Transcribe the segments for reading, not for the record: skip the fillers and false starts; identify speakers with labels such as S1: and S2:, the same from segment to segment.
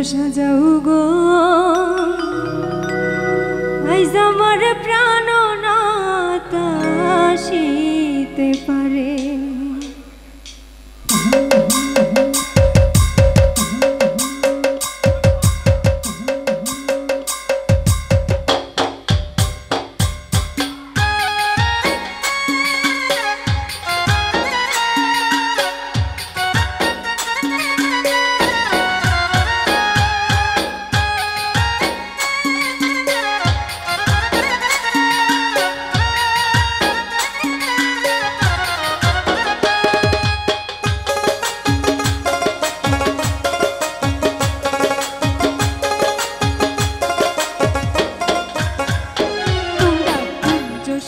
S1: সাজাও গো আইজ আমার প্রাণনাথ আসিতে পারে।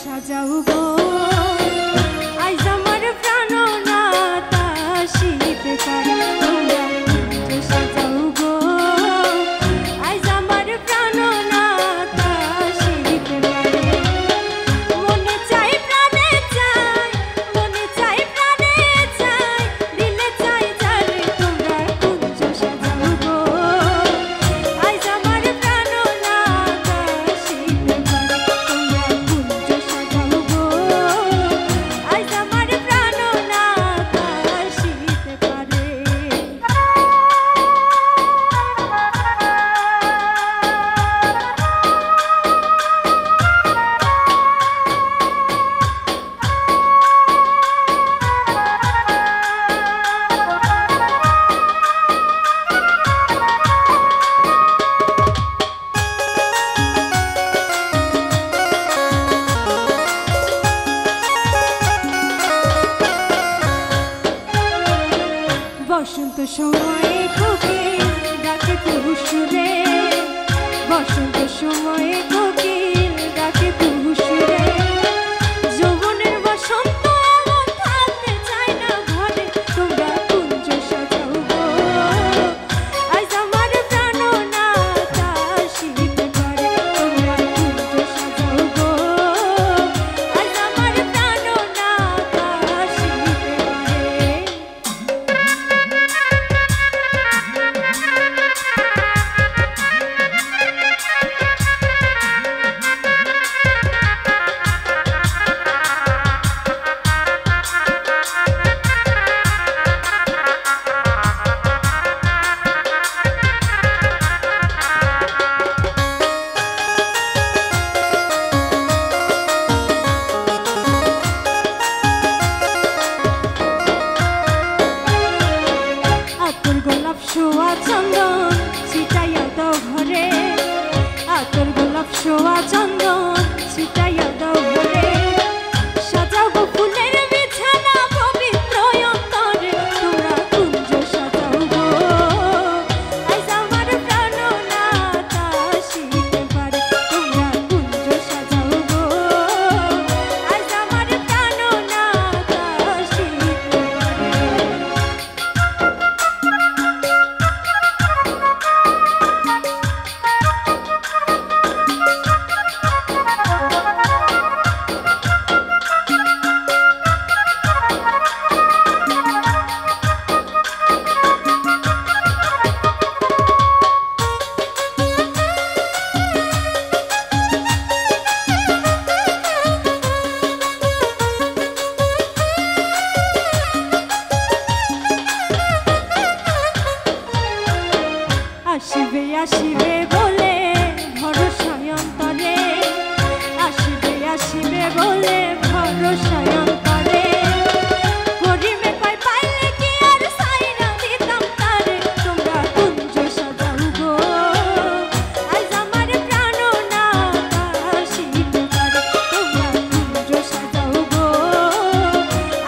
S1: সাজাও গো আইজ আমার প্রাণনাথ আসিতে পারে। সাজাও গো আইজ আমার প্রাণনাথ আসিতে পারে। মনে চাই প্রাণে চাই, মনে চাই প্রাণে চাই, দিলে চাই যারে তোমরা কুঞ্জ সাজাও গো আইজ আমার প্রাণনাথ আসিতে পারে। বসন্ত সময়ে কোকিল ডাকে কুহুসুরে, বসন্ত সময়ে কোকিল ডাকে কুহুসুরে। যৌবনের বসন্ত এমন থাকতে চায় না ঘরে, তোমরা কুঞ্জ সাজাও গো আইজ আমার প্রাণনাথ আসিতে পারে। তোমরা কুঞ্জ সাজাও গো আইজ আমার প্রাণনাথ আসিতে পারে। ছোঁয়া চন্দন ছিটাইয়া দাও ঘরে, আতর গোলাপ ছোঁয়া চন্দন ছিটাইয়া দাও ঘরে। সাজাও গো ফুলের বিছানা পবিত্র অন্তরে, তোমরা কুঞ্জ সাজাও গো আইজ আমার প্রাণনাথ আসিতে পারে। তোমরা কুঞ্জ সাজাও গো আইজ আমার প্রাণনাথ আসিতে পারে। আসিবে আসিবে বলে ভরসায় অন্তরে, আসিবে আসিবে বলে ভরসায় অন্তরে। করিবে কয় পাইলে কি আর সাইরা দিতাম তারে, তোমরা কুঞ্জ সাজাও গো আইজ আমার প্রাণনাথ আসিতে পারে। তোমরা কুঞ্জ সাজাও গো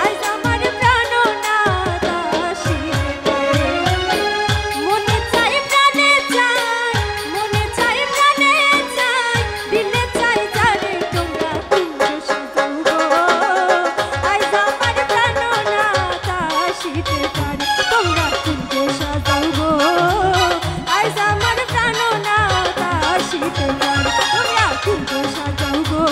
S1: আইজ আমার প্রাণনাথ আসিতে পারে। মনে চাই প্রাণে চাই, মনে চাই প্রাণে চাই, দিলে চাই যারে তোমরা কুঞ্জ সাজাও গো আইজ আমার প্রাণনাথ আসিতে পারে। তোমরা কুঞ্জ সাজাও গো আইজ আমার প্রাণনাথ আসিতে পারে। তোমরা কুঞ্জ সাজাও গো।